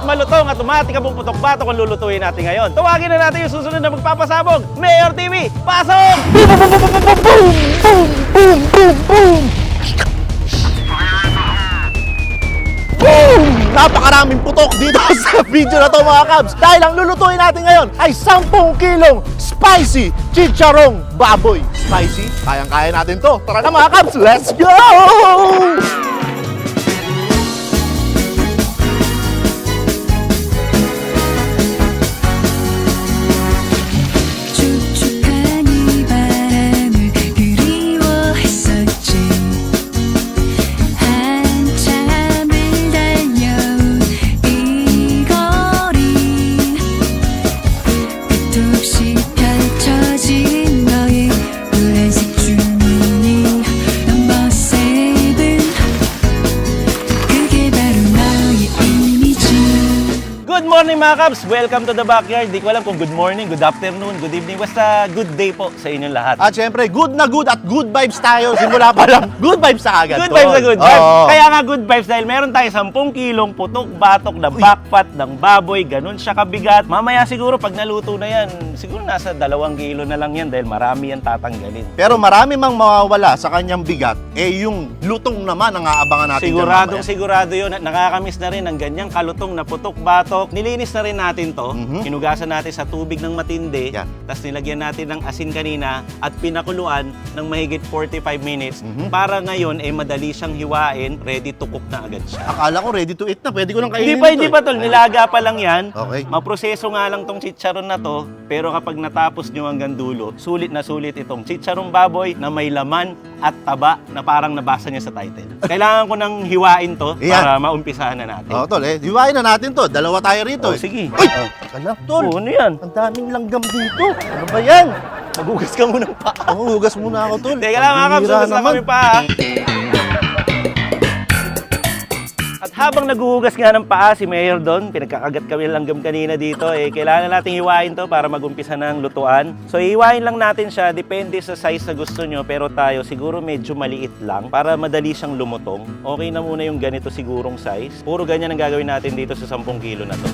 at malutong at umatikabong putok-batok ang lulutuin natin ngayon. Tawagin na natin yung susunod na magpapasabog. Mayor TV, pasok! Boom! Napakaraming putok dito sa video na to mga kabs. Dahil ang lulutuin natin ngayon ay 10 kilong spicy chicharong baboy. Spicy? Kayang-kaya natin to. Tara na mga kabs, let's go! 축축한 이 바람을 그리워했었지 한참을 달려온 이 거리 끝도 없이 펼쳐진 너의 노란색 주머니 넘버 세븐 그게 바로 너의 이미지 Good morning mga Kabs! Welcome to the backyard. Di ko alam kung good morning, good afternoon, good evening. Basta good day po sa inyong lahat. At syempre, good na good at good vibes tayo. Simula pa lang, good vibes na agad. Good vibes na good vibes. Oo. Kaya nga good vibes dahil meron tayo 10 kilong putok-batok na backfat ng baboy. Ganun siya kabigat. Mamaya siguro pag naluto na yan, siguro nasa 2 kilo na lang yan dahil marami yan tatanggalin. Pero marami mang mawawala sa kanyang bigat, yung lutong naman ang aabangan natin dyan Siguradong mamaya. sigurado yun. Nakakamiss na rin ang ganyang kalutong na putok-batok. Nilinis na rin natin to. Hinugasan natin sa tubig ng matindi. Yan. Tapos nilagyan natin ng asin kanina at pinakuluan ng mahigit 45 minutes para ngayon madali siyang hiwain, ready to cook na agad siya. Akala ko ready to eat na, pwede ko nang kainin Hindi pa tol, nilaga pa lang yan. Okay. Maproseso nga lang tong chicharon na to, pero kapag natapos nyo hanggang dulo, sulit na sulit itong chicharong baboy na may laman at taba na parang nabasa niya sa title. Kailangan ko nang hiwain to Ayan. para maumpisahan na natin. Oo, tol, hiwain na natin to. Dalawa tayo rito. Oh, sige. Uy! Ala, tol. Oh, ano yan? Ang daming langgam dito. Ano ba yan? Magugas ka muna pa. Oo, hugas muna ako, tol. Teka lang mga Kabs, Pambihira hugas lang naman. kami pa. At habang naguhugas nga ng paa si Mayor doon, pinagkakagat kami ng langgam kanina dito, kailangan natin hiwain to para mag-umpisa ng lutuan. So hiwain lang natin siya, depende sa size na gusto nyo, pero tayo siguro medyo maliit lang para madali siyang lumutong. Okay na muna yung ganito sigurong size. Puro ganyan ang gagawin natin dito sa 10 kilo na to.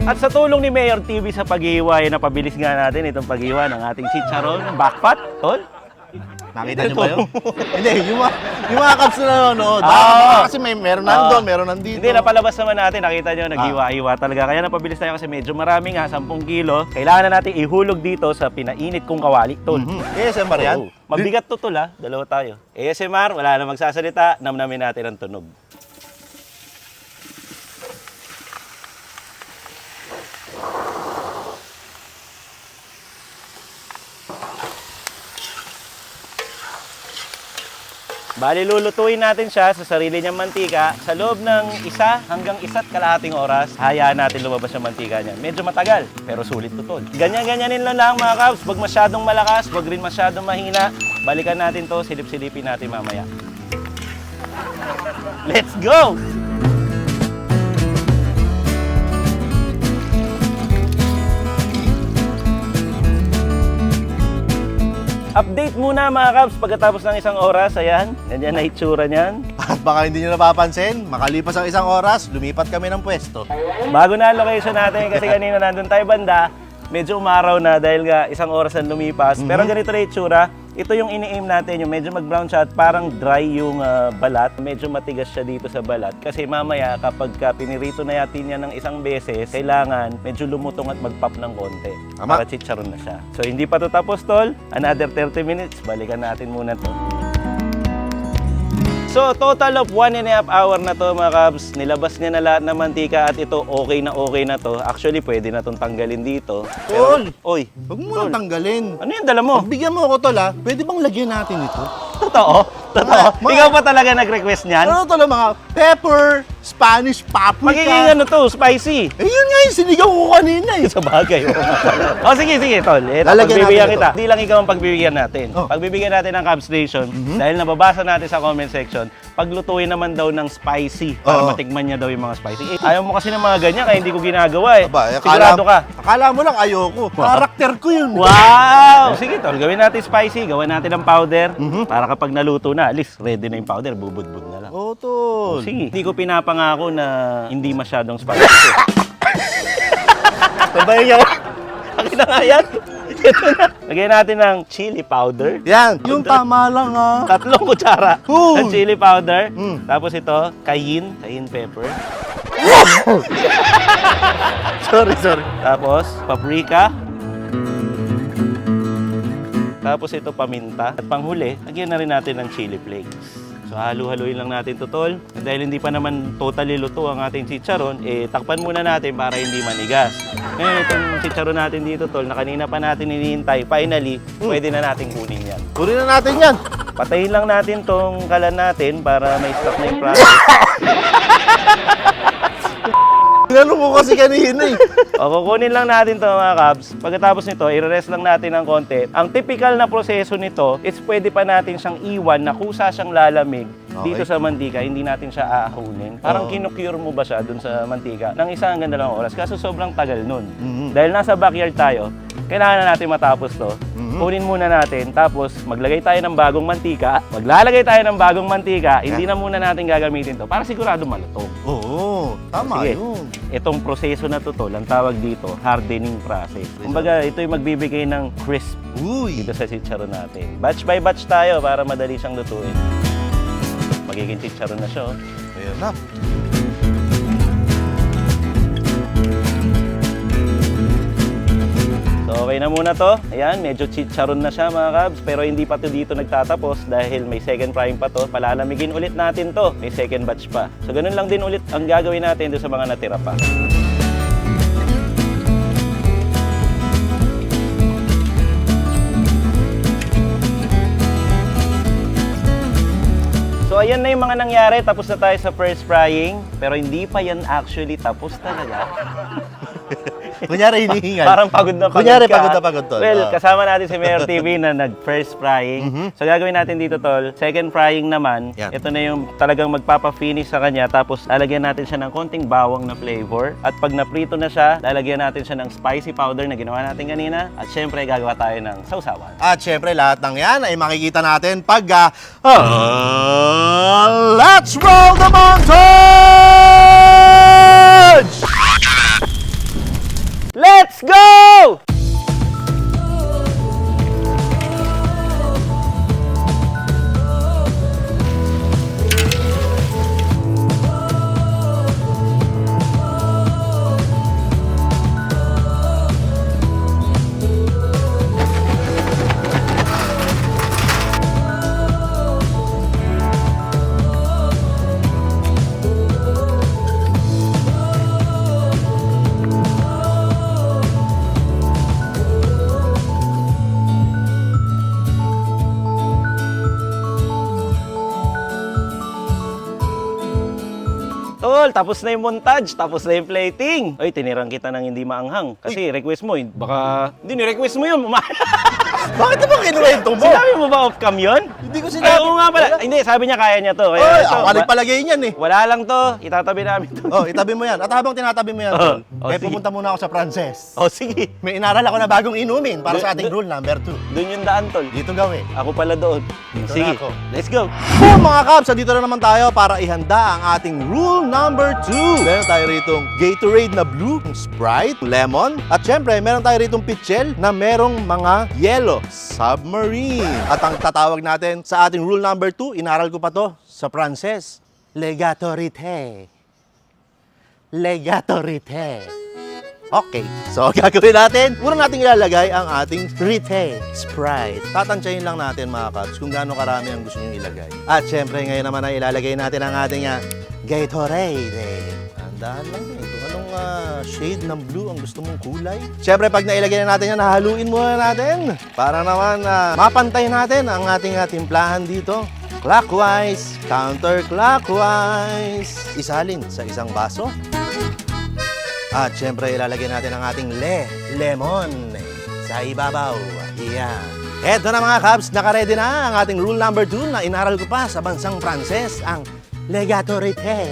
At sa tulong ni Mayor TV sa paghihiwa, napabilis nga natin itong paghihiwa ng ating chicharon, backfat, tol. Nakita niyo ba yun? Hindi, yung mga kabs na nanonood. Kasi meron nandun, meron nandito. Hindi, napalabas naman natin. Nakita nyo, naghiwa-hiwa talaga. Kaya napabilis tayo kasi medyo marami nga, 10 kilo. Kailangan na natin ihulog dito sa pinainit kong kawali, tol. ASMR yan? Oo. Mabigat to, tol, ha? Dalawa tayo. ASMR, wala na magsasalita. Namnamin natin ang tunog. Bali, lulutuin natin siya sa sarili niyang mantika sa loob ng 1 hanggang 1.5 oras. Hayaan natin lumabas yung mantika niya. Medyo matagal, pero sulit to, tol. Ganyan-ganyanin lang mga Kabs. Huwag masyadong malakas, huwag rin masyadong mahina. Balikan natin to, silip-silipin natin mamaya. Let's go! Update muna mga Kabs pagkatapos ng 1 oras. Ayan, ganyan na itsura niyan. At baka hindi nyo napapansin, makalipas ang 1 oras, lumipat kami ng pwesto. Bago na ang location natin kasi kanina nandun tayo banda, medyo umaraw na dahil nga 1 oras ang lumipas. Pero ganito na itsura. Ito yung ini-aim natin, yung medyo mag-brown siya at parang dry yung balat. Medyo matigas siya dito sa balat. Kasi mamaya kapag pinirito na natin yan ng 1 beses, kailangan medyo lumutong at mag-pop ng konti. Tama. Para chicharon na siya. So hindi pa to tapos, tol. Another 30 minutes, balikan natin muna to. So, total of 1.5 hour na to mga Kabs. Nilabas niya na lahat ng mantika at ito okay na to. Actually, pwede na itong tanggalin dito. Tol! Oy, Huwag mo nang tanggalin. ano yung dala mo? Bigyan mo ako, tol, ha? Pwede bang lagyan natin ito? Totoo? Totoo? Mga- Ikaw pa talaga nag-request niyan? Ano tol, mga pepper, Spanish paprika. Magiging ano to, spicy. Eh, yun nga yung sinigaw ko kanina eh. Sa bagay. O sige, tol. Ito, Lalagyan pagbibigyan natin kita. Hindi lang ikaw ang pagbibigyan natin. Oh. Pagbibigyan natin ng Cub Station, dahil nababasa natin sa comment section, paglutuin naman daw ng spicy para Oo. matikman niya daw yung mga spicy. Ayaw mo kasi ng mga ganyan, kaya hindi ko ginagawa eh. Aba, Sigurado ka. Akala mo lang ayoko. Karakter ko yun. Wow! Sige, tol. Gawin natin spicy. Gawin natin ng powder. Para kapag naluto na, at least ready na yung powder. Bubudbud na lang. Oo, tol. Sige. Hindi ko pinapangako na hindi masyadong spicy. Sabay yan. Akin na nga yan. Ito na. Lagyan natin ng chili powder. Yan, yung tama lang ah. 3 kutsara Uy! ng chili powder. Mm. Tapos ito, cayenne pepper. Sorry. Tapos, paprika. Tapos ito, paminta. At panghuli, lagyan na rin natin ng chili flakes. So, halu-haluin lang natin ito, tol. At dahil hindi pa naman totally luto ang ating chicharon, takpan muna natin para hindi manigas. Ngayon, itong chicharon natin dito, tol, na kanina pa natin hinihintay, finally, pwede na natin kunin yan. Kunin na natin yan. Patayin lang natin tong kalan natin para may stop na yung process. Tinanong ko kasi kanina eh. O, kukunin lang natin to mga Cubs. Pagkatapos nito, i-rest lang natin ng konti. Ang typical na proseso nito is pwede pa natin siyang iwan na kusa siyang lalamig dito sa mantika. Hindi natin siya aahunin. Parang kinukure mo ba siya dun sa mantika ng 1 hanggang 2 oras. Kaso sobrang tagal nun. Dahil nasa backyard tayo, kailangan na natin matapos to. Kunin muna natin, tapos maglagay tayo ng bagong mantika. Maglalagay tayo ng bagong mantika, hindi na muna natin gagamitin to para sigurado malutong. Oo, tama Sige. yun. Itong proseso na to, tol, ang tawag dito, hardening process. Kumbaga, ito yung magbibigay ng crisp Uy. dito sa chicharon natin. Batch by batch tayo para madali siyang lutuin. Magiging chicharon na siya. Oh. Ayan na. So, okay na muna to. Ayan, medyo chicharon na siya mga Cubs. Pero hindi pa to dito nagtatapos dahil may second frying pa to. Palalamigin ulit natin to. May second batch pa. So, ganun lang din ulit ang gagawin natin doon sa mga natira pa. So, ayan na yung mga nangyari. Tapos na tayo sa first frying. Pero hindi pa yan actually tapos talaga. Kunyari hinihingal. Parang pagod na pagod Kunyari, ka. pagod na pagod, tol. Well, Ah. kasama natin si Mayor TV na nag-first frying. So, gagawin natin dito, tol. Second frying naman. Yan. Ito na yung talagang magpapa-finish sa kanya. Tapos, lalagyan natin siya ng konting bawang na flavor. At pag naprito na siya, lalagyan natin siya ng spicy powder na ginawa natin kanina. At syempre, gagawa tayo ng sausawan. At syempre, lahat ng yan ay makikita natin pag let's roll the montage! Let's go! Tol, tapos na yung montage, tapos na yung plating. Ay, tinirang kita ng hindi maanghang. Kasi request mo, baka... Hindi, ni-request mo yun. Bakit naman kinuwento mo? Sinabi mo ba off-cam yun? Hindi ko Ay, sinabi. oo nga pala. Hindi, sabi niya kaya niya to. Kaya Oy, ito, ako ka nagpalagay niyan eh. wala lang to. Itatabi namin to. Oh, itabi mo yan. At habang tinatabi mo yan, tol, Oh, eh sige. pupunta muna ako sa Frances. Oh, sige. May inaral ako na bagong inumin para sa ating rule number 2. Doon yung daan, tol. Dito gawin. Ako pala doon. Dito Sige, na ako. let's go. So mga Cubs, dito na naman tayo para ihanda ang ating rule number 2. Meron tayo ritong Gatorade na blue, Sprite, lemon, at syempre meron tayo ritong pitchel na merong mga yellow, submarine. At ang tatawag natin sa ating rule number 2, inaral ko pa to sa Frances, legatorite. Legatorite. Okay, so gagawin natin, una natin ilalagay ang ating Rite Sprite. Tatansyahin lang natin mga Cubs kung gaano karami ang gusto nyo ilagay. At syempre ngayon naman ay ilalagay natin ang ating Gatorade. Andahan lang ito. Anong shade ng blue ang gusto mong kulay? Syempre pag nailagay na natin yan, hahaluin muna natin para naman mapantay natin ang ating timplahan dito. Clockwise, counterclockwise. Isalin sa isang baso. At syempre, ilalagay natin ang ating lemon sa ibabaw. Yan. Eto na mga Cubs, nakaredy na ang ating rule number 2 na inaral ko pa sa bansang Pranses, ang legatorite.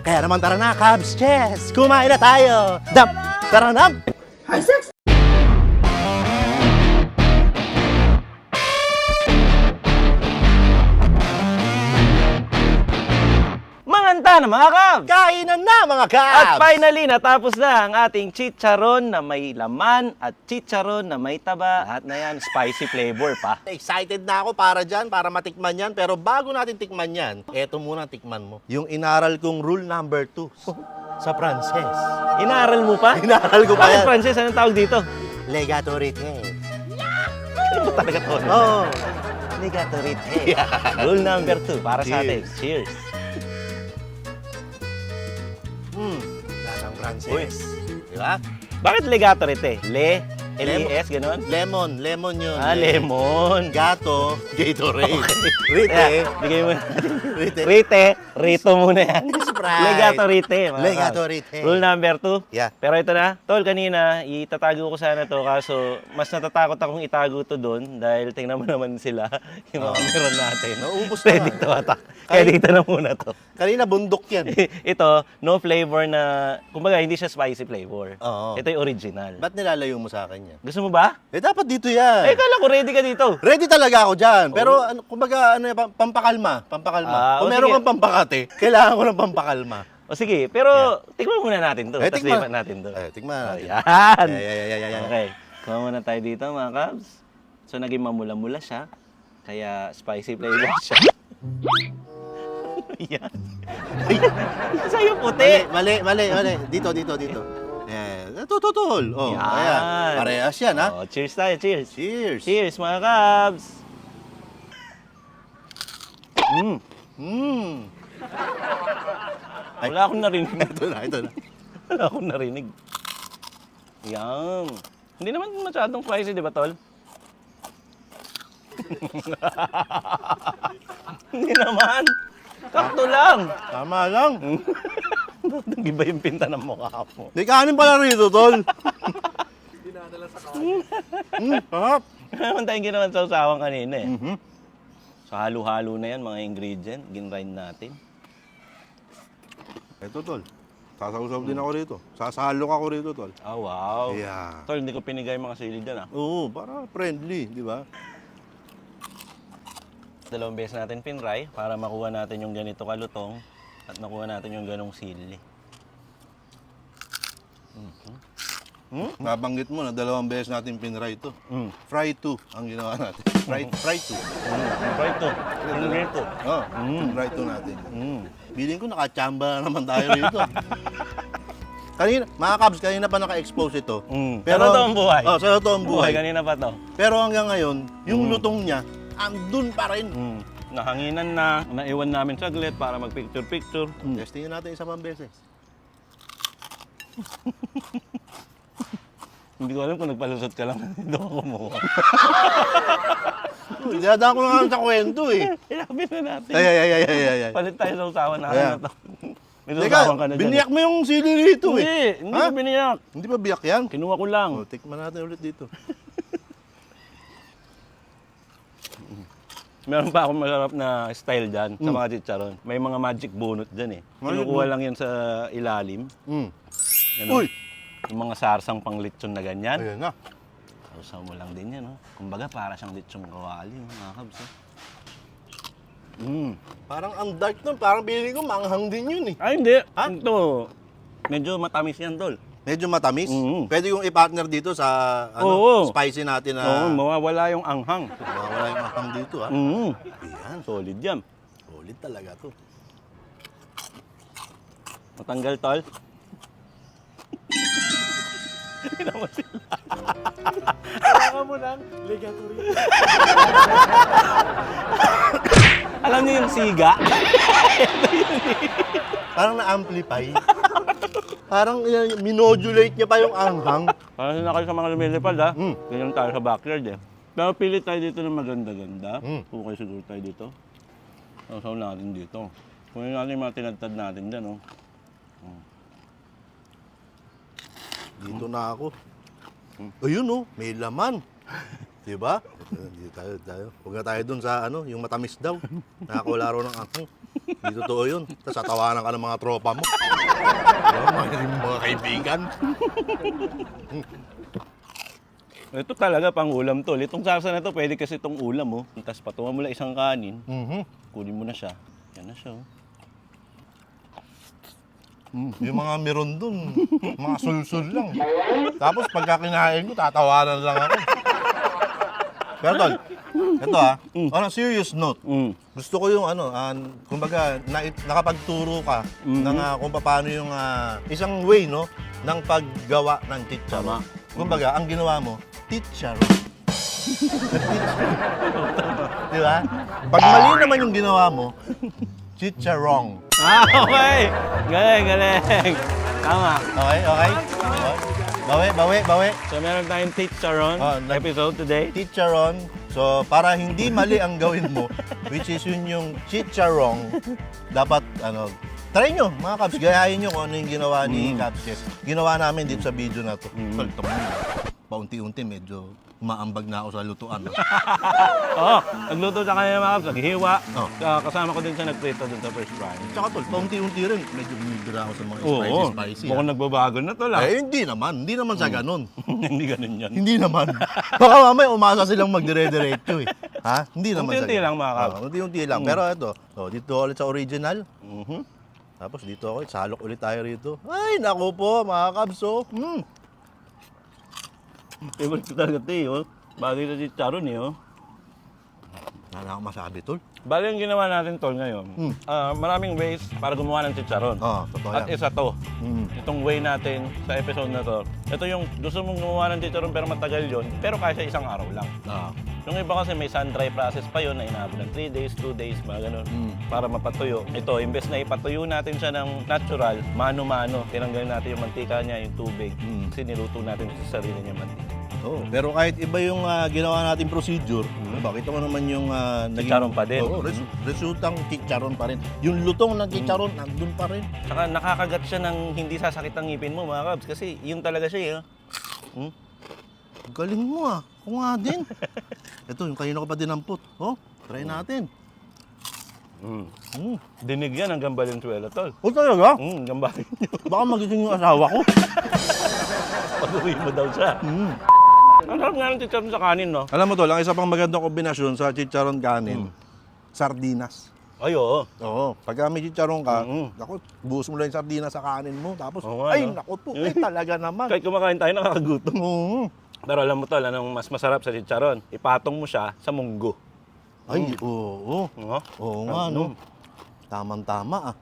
Kaya naman tara na, Cubs, chess! Kumain na tayo! Tara na! Manganta na mga Cubs! Kainan na mga Cubs! At finally, natapos na ang ating chicharon na may laman at chicharon na may taba. Lahat na yan, spicy flavor pa. Excited na ako para dyan, para matikman yan. Pero bago natin tikman yan, eto muna tikman mo. Yung inaral kong rule number 2 sa Pranses. Inaaral mo pa? Inaral ko pa Bakit yan. Frances? Anong tawag dito? Legatorite. Ano ba talaga to? Oo. Legatorite. Rule number 2 para sa atin. Cheers. Lasang Pranses. Uy. Di ba? Bakit legatorite? L-E-S, gano'n? Lemon yun. Ah, lemon. Gato, Gatorade. Rite, Kaya, bigay mo na. Rite. Rito muna yan. Sprite. Legatorite. mga Legatorite. Cubs. Rule number 2. Yeah. Pero ito na, tol, kanina, itatago ko sana to kaso mas natatakot akong itago to doon dahil tingnan mo naman sila, yung mga meron natin. Naubos na. Pwede to atak. Kaya dito na muna to. Kanina bundok yan. Ito, no flavor na, kumbaga hindi siya spicy flavor. Oo. Ito yung original. Ba't nilalayo mo sa akin yan? Gusto mo ba? Dapat dito yan. Eh, kala ko ready ka dito. Ready talaga ako dyan. Pero ano, kumbaga, ano, pampakalma. Ah, Kung o meron sige. kang pampakate, kailangan ko ng pampakalma. O sige, pero tikman muna natin to. Eh, Tapos tikman. lipat natin to. Tingnan natin. Ayan. Yan. Okay. Kuha muna tayo dito mga Cubs. So naging mamula-mula siya. Kaya spicy flavor siya. Yan. Sa'yo puti. Mali. Dito. Ayan. Tututol. Oh, Yan. ayan. Parehas yan, ha? Oh, cheers tayo, cheers. Cheers. Cheers mga Cubs. Wala akong narinig. Ito na. Wala akong narinig. Yan. Hindi naman masyadong spicy, di ba, Tol? Hindi naman. Sakto lang. Tama lang. Nag-iba yung pinta ng mukha mo. Di kanin pala rito, tol. Sarap. Naman tayong ginawan sa usawan kanina eh. Mhm. So halo-halo na yan, mga ingredient. Ginrind natin. Ito, tol. Sasaw-saw din ako rito. Sasalok ako rito, tol. Oh, wow. Yeah. Tol, hindi ko pinigay mga sili dyan ah. Oo, para friendly, di ba? Dalawang beses natin pinray para makuha natin yung ganito kalutong at makuha natin yung ganong sili. Nabanggit mo na 2 beses natin pinry ito. Fry 2 ang ginawa natin. Fry 2. Fry to. Ganito. Oh, fry 2 natin. Mm. Feeling ko nakachamba na naman tayo rito. Kanina, mga Cubs, kanina pa naka-expose ito. Pero sa totoong buhay. Oh, sa totoong buhay. Kanina pa to. Pero hanggang ngayon, yung lutong niya, andun pa rin. Nahanginan na, naiwan namin saglit para mag-picture-picture. Testingin natin isa pang beses. Hindi ko alam kung nagpalusot ka lang dito ako kumuha. Diyadaan ko na sa kwento eh. Ilapin na natin. Ay. Palit tayo sa usawan na Ayan. ano to. May usawan ka Teka, na dyan. biniyak mo yung sili rito eh. Hindi Ha? ko biniyak. Hindi ba biyak yan? Kinuha ko lang. Oh, tikman natin ulit dito. Meron pa akong masarap na style dyan sa mga chicharon. May mga magic bunot dyan eh. Magic Kinukuha lang yan sa ilalim. Ganun. Uy! Yung mga sarsang pang lechon na ganyan. Ayan na. Sausaw mo lang din yan, no? Kumbaga, para siyang lechong kawali, mga Cubs. Parang ang dark nun. Parang feeling ko manghang din yun eh. Ay, hindi. Ha? Ito, medyo matamis yan, Tol. Medyo matamis. Mhm. Pwede yung i-partner dito sa Oo. spicy natin na Oo, mawawala yung anghang. mawala yung anghang dito ha. Ayan. Solid yan. Solid talaga to. Matanggal, Tol. Tingnan mo sila. Kailangan mo ng legatorite. Alam niyo yung siga? Parang na-amplify. Parang minodulate niya pa yung anghang. Para na kayo sa mga lumilipad, ha? Ganyan tayo sa backyard, eh. Pero pili tayo dito ng maganda-ganda. Mm. Okay siguro tayo dito. Sausaw natin dito. Kunin natin yung mga tinadtad natin dyan, oh. Dito na ako. Ayun oh, may laman. Diba? Dito tayo. Huwag na tayo dun sa ano, yung matamis daw. Nakakawala raw ng ako. Di totoo yun. Tapos tatawanan ka ng mga tropa mo. Mga kaibigan. Ito talaga pang ulam to. Itong sarsa na to, pwede kasi itong ulam, oh. Tapos patungan mo lang isang kanin, kunin mo na siya. Yan na siya, oh. Yung mga meron dun, mga sulsul lang. Tapos pagka kinain ko, tatawanan lang ako. Pero tol, ito on a serious note, gusto ko yung ano, kumbaga nakapagturo ka ng kung paano yung isang way no ng paggawa ng chicharon. Kumbaga, ang ginawa mo, chicharon. Di ba? Pag mali naman yung ginawa mo, chicharong. Okay! Galing! Tama. Okay? Bawi. So meron tayong chicharon episode today. Chicharon. So, para hindi mali ang gawin mo, which is yun yung chicharong, dapat, try nyo, mga Cubs, gayahin nyo kung ano yung ginawa ni Cubs Chef. Ginawa namin dito sa video na to. Tol, paunti-unti, medyo umaambag na ako sa lutuan. Oo, nagluto sa kanila mga Cubs, naghihiwa. Oh. Kasama ko din siya nagprito dun sa first fry. Tsaka tol, paunti-unti rin, medyo bumibira ako sa mga Oo, spicy. mukhang nagbabago na to lang. Eh, hindi naman sa ganun. Hindi ganun yan. Hindi naman. Baka mamaya umasa silang magdire-diretso eh. Ha? Hindi naman sa Unti-unti lang, mga Cubs. Unti-unti lang. Pero ito, dito ulit sa original. Tapos dito ako, salok ulit tayo rito. Ay, naku po, mga Cubs, oh. Favorite ko talaga ito eh, oh. Bagay sa chicharon eh, oh. Wala na akong masabi, tol. Bali yung ginawa natin tol ngayon, maraming ways para gumawa ng chicharon. Oo, totoo At yan. isa to, itong way natin sa episode na to. Ito yung gusto mong gumawa ng chicharon pero matagal yon, pero kaya isang araw lang. Yung iba kasi may sun-dry process pa yun na inaabot ng 3 days, 2 days, mga ganun, para mapatuyo. Ito, imbes na ipatuyo natin siya ng natural, mano-mano, tinanggalin natin yung mantika niya, yung tubig, kasi niluto natin sa sarili niya mantika. Oo, pero kahit iba yung ginawa nating procedure, bakit mo naman yung naging... Chicharon pa din. Oo, resultang chicharon pa rin. Yung lutong ng chicharon, nandun pa rin. Tsaka nakakagat siya ng hindi sasakit ang ngipin mo, mga Cubs, kasi yun talaga siya, eh. Galing mo ah. Ako nga din. Ito, yung kanina ko pa dinampot. Oh, try natin. Dinig yan hanggang Valenzuela, tol. Oh, talaga? Hanggang bakit nyo. Baka magising yung asawa ko. Pag-uwi mo daw siya. Ang sarap nga ng chicharon sa kanin, no? Alam mo tol, ang isa pang magandang kombinasyon sa chicharon kanin, sardinas. Ay, oo. Oo, pagka may chicharon ka, naku, buhos mo lang yung sardinas sa kanin mo, tapos, Oo nga, ay, no? naku po, talaga naman. Kahit kumakain tayo, nakakagutom. Oo. Pero alam mo, tol, anong mas masarap sa chicharon? Ipatong mo siya sa munggo. Ay, oo. Oo. Oo nga, no? Tamang-tama ah.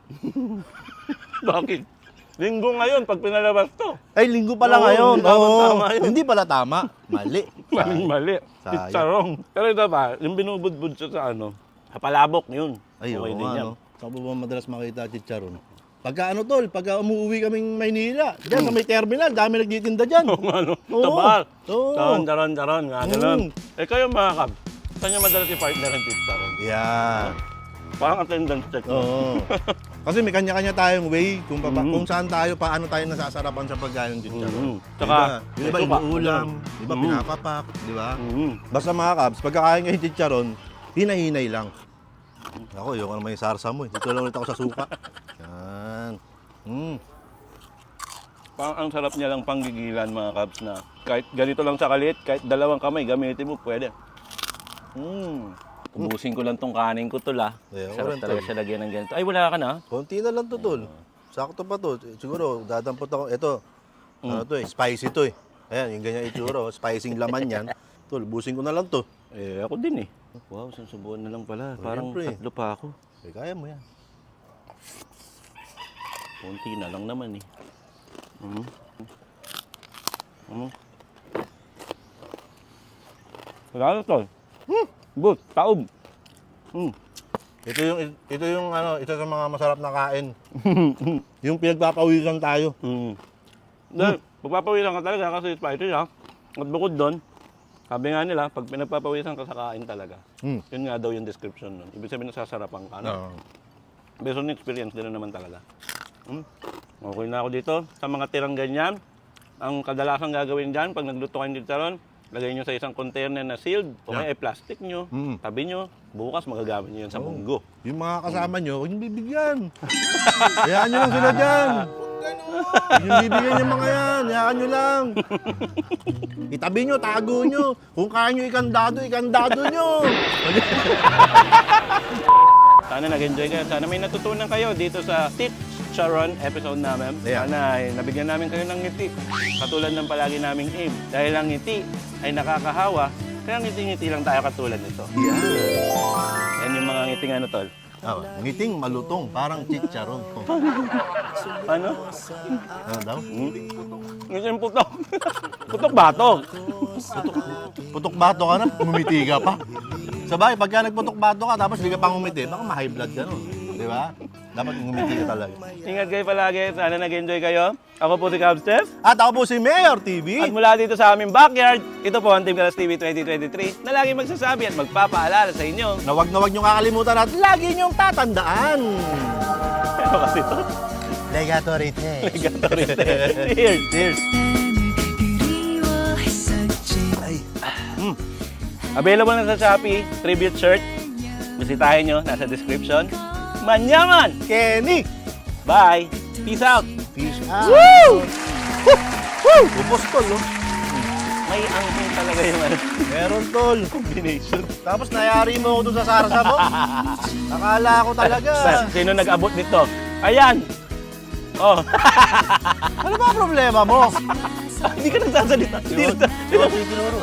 Bakit? Linggo ngayon, pag pinalabas to. Ay, linggo pala Oo, ngayon. hindi tama, Oo. tama yun. Hindi pala tama. Mali. Mali. Sayang. Chicharong. Pero ito pa, yung binubudbud siya sa kapalabok, yun. Ay, oo Okay din nga, yan. no? Saan po ba madalas makita chicharon? Pagka ano tol, pagka umuwi kaming Maynila, dyan sa may terminal, dami nagtitinda dyan. Oo nga, no? Oo. Tabal. Oo. Charon, nga ganun. Eh kayo mga Cubs, saan nyo madalas i-partner ang chicharon? Yeah. Parang attendance check. No? Oo. Kasi may kanya-kanya tayong way kung saan tayo, paano tayo nasasarapan sa pagkain ng chicharon. Tsaka, Yung iba may suka. inuulam, iba pinapapak, di ba? Mhm. Basta mga Cubs, pagkakain kayo ng chicharon, hinay-hinay lang. Ako, yung naman yung sarsa mo. Dito lang ulit ako sa suka. Yan. Parang ang sarap niya lang panggigilan mga Cubs na kahit ganito lang sa kalit, kahit dalawang kamay gamitin mo, pwede. Ubusin ko lang tong kanin ko tol ah. Yeah, Sarap oran, talaga tol. siya lagyan ng ganito. Ay wala ka na? Konti na lang to, tol. Sakto pa to. Siguro, dadampot ako. Ito, ano to eh, spicy to eh. Ayan, yung ganyan itsura. Spicy laman yan. Tol, busin ko na lang to. Eh ako din eh. Wow, susubuan na lang pala. Parang Siyempre. tatlo pa ako. Eh, kaya mo yan. Kunti na lang naman eh. Wala na tol. But, taob. Ito yung ano, isa sa mga masarap na kain. Yung pinagpapawisan tayo. Dahil, pagpapawilan ka talaga kasi spicy ha. At bukod doon, Sabi nga nila, pag pinagpapawisan ka sa kain talaga, Mm. yun nga daw yung description nun. Ibig sabihin nasasarapan ka. No? Oo. Based on experience, gano'n naman talaga. Okay na ako dito. Sa mga tirang ganyan, ang kadalasan gagawin dyan, pag nagluto kayo dito ron, lagay nyo sa isang container na sealed, o kaya plastic nyo, tabi nyo, bukas magagamit nyo yan sa munggo. Yung mga kasama nyo, huwag nyo bibigyan. Hayaan nyo lang sila dyan. Huwag nyo bibigyan yung mga yan. Hayaan nyo lang. Itabi nyo, tago nyo. Kung kaya nyo ikandado nyo. Sana nag-enjoy kayo. Sana may natutunan kayo dito sa Teach Sharon episode namin. Yeah. Sana ay nabigyan namin kayo ng ngiti. Katulad ng palagi naming aim. Dahil ang ngiti ay nakakahawa, kaya ngiti-ngiti lang tayo katulad nito. Yan yung mga ngiting ano, tol. Oh, ngiting malutong, parang chicharon. Ano? Ano daw? Ngiting putok. Putok batok. Putok bato ka na, umiti ka pa. Sabay, pagka nagputok bato ka, tapos di ka pang umiti, baka ma-high blood ka nun. Di ba? Dapat umiti ka talaga. Ingat kayo palagi. Sana nag-enjoy kayo. Ako po si Cub Steph. At ako po si Mayor TV. At mula dito sa aming backyard, ito po ang Team Galas TV 2023 na lagi magsasabi at magpapaalala sa inyo. Na wag nyo kakalimutan at lagi nyong tatandaan. Ano kasi ito? Legatorite. Gatorite. Cheers! Cheers! 그리워했었지 Available na sa Shopee, tribute shirt. Bisitahin nyo, nasa description. Manyaman! Kenny. Bye! Peace out! Fish out. Woo! Woo! Ubos tol, no? May angking talaga yung ano. Meron tol. Combination. Tapos nayari mo ako dun sa sarsa mo. Akala ko talaga. Sino nag-abot nito? Ayan! Oh, Ano ba ang problema mo? hindi ka nagsasalita. Hindi na- Sinuro.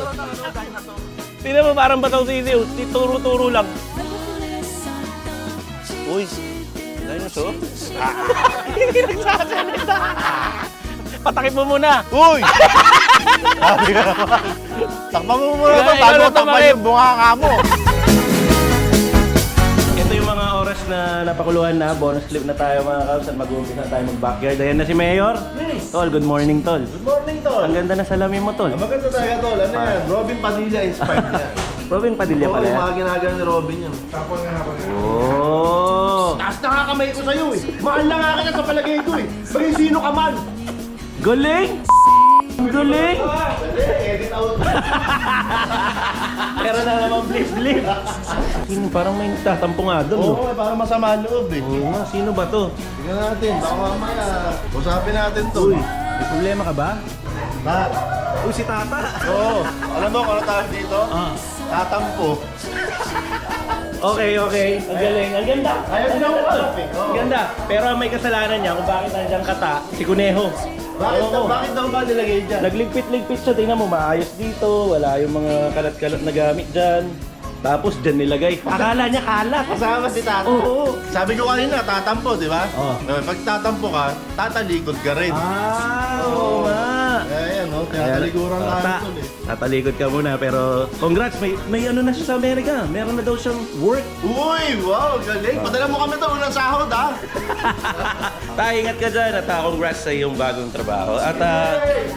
Tingnan mo parang bataw sisiw. Turo-turo lang. Uy, dinosaur? Hindi nagsasalita. Patakip mo muna. Uy! Sabi ka naman. Takpan mo muna ito Ikaw bago na takpan tumakip. yung bunganga mo. Ito yung mga oras na napakuluhan na. Bonus clip na tayo mga Cubs at mag-uumpisa na tayo mag-backyard. Ayan na si Mayor. Tol, good morning, Tol. Good morning, tol. Ang ganda na salamin mo, Tol. Maganda talaga, tol. Ano yan? Robin Padilla inspired niya. Robin Padilla pala Oo, yung yan. mga ginagawa ni Robin yan. Oh! Taas na nga kamay ko sa'yo eh. Mahal na nga kita sa palagay ko eh. Maging sino ka man. Galing! Galing! Edit out. Pero na naman blip-blip. Parang may tatampo nga doon. Oo, para masama ang loob eh. Oo nga, sino ba to? Tingnan natin. Baka mamaya. Usapin natin to. May problema ka ba? Na. Uy, si Tata! Oo. Alam mo kung ano tawag dito? Ah. Tatampo. Okay, okay. Ang galing. Ang ganda. Ayaw Ang na ganda, ako Tol. alam eh. Oo. Ang ganda. Pero may kasalanan niya kung bakit nandiyan kata, si Kuneho. Bakit daw ba nilagay dyan? Nagligpit-ligpit siya. Tingnan mo, maayos dito. Wala yung mga kalat-kalat na gamit dyan. Tapos dyan nilagay. Akala niya kalat. Kasama si Tato. Oo. Sabi ko kanina, tatampo, di ba? Oo. Pag tatampo ka, tatalikod ka rin. Oo nga. Ayan, no? Tinatalikuran ka Tata, ito eh. tatalikod ka muna. Pero congrats, may ano na siya sa Amerika. Meron na daw siyang work. Uy, wow, galing. Padala mo kami ito, unang sahod ah. Ta, ingat ka dyan at congrats sa iyong bagong trabaho. At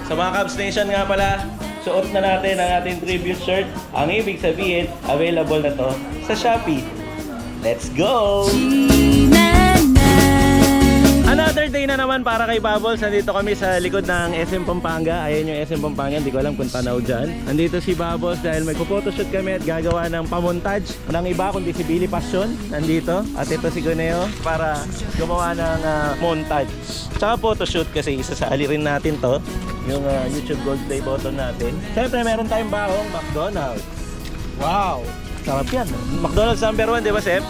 sa mga Cubs Nation nga pala, suot na natin ang ating tribute shirt. Ang ibig sabihin, available na to sa Shopee. Let's go! Another day na naman para kay Bubbles. Nandito kami sa likod ng SM Pampanga. Ayan yung SM Pampanga. Hindi ko alam kung tanaw dyan. Nandito si Bubbles dahil magpo-photoshoot kami at gagawa ng pamontage ng iba kundi si Billy Passion. Nandito. At ito si Guneo para gumawa ng montage. Tsaka photoshoot kasi isasali rin natin to. Yung YouTube Gold Play button natin. Siyempre meron tayong bahong McDonald's. Wow! Sarap yan. McDonald's number 1, di ba, Sep?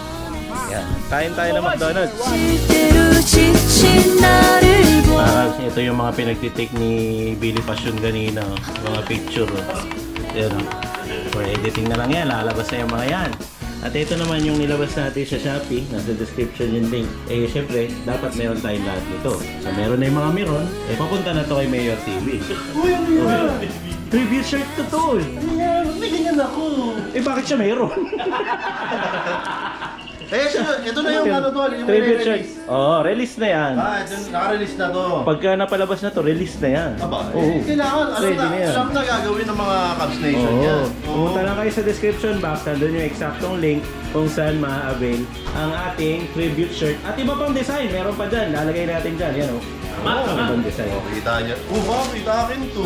Yan. Kain tayo ng McDonald's. 실대로 지친 나를 봐 Ito yung mga pinagtitake ni Billy Passion kanina. Mga picture. Yan. For editing na lang yan. Lalabas na yung mga yan. At ito naman yung nilabas natin sa Shopee. Nasa description yung link. Eh, syempre, dapat meron tayong lahat nito. So, meron na yung mga meron. Eh, papunta na to kay Mayor TV. Uy, ano yan? Tribute shirt to to. Ano yan? May ganyan ako. Eh, bakit siya meron? Eh, ito na yung ano to, yung Tribute shirt. release. Oo, release na yan. Ito, naka-release na to. Pagka napalabas na to, release na yan. Aba, Oo. kailangan, Ready na yan. alam na gagawin ng mga Cubs Nation Oo. yan. Pumunta lang kayo sa description box, nandun yung eksaktong link kung saan ma-avail ang ating tribute shirt. At iba pang design, meron pa dyan. Lalagay natin dyan, yan o. Tama. Ibang design. Kita niya. Kita akin to.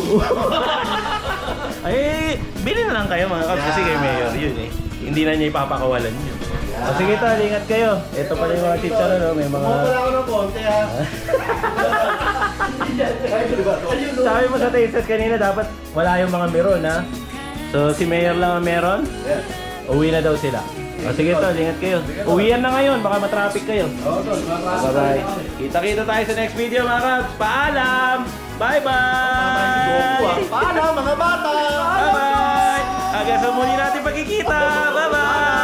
Ay, bili na lang kayo mga Cubs kasi kay Mayor yun eh. Hindi na niya ipapakawalan yun. O sige tol, ingat kayo. Ito pala yung mga chicharon, no? May mga... Wala ako ng konti ha. Sabi mo sa tastes kanina, dapat wala yung mga meron, ha? So, si Mayor lang ang meron? Uwi na daw sila. O sige tol, ingat kayo. Uwian na ngayon, baka matraffic kayo. Bye-bye. Kita-kita tayo sa next video mga Cubs. Paalam! Bye-bye! Paano mga bata? Bye-bye! Hanggang sa muli natin pagkikita! Bye-bye!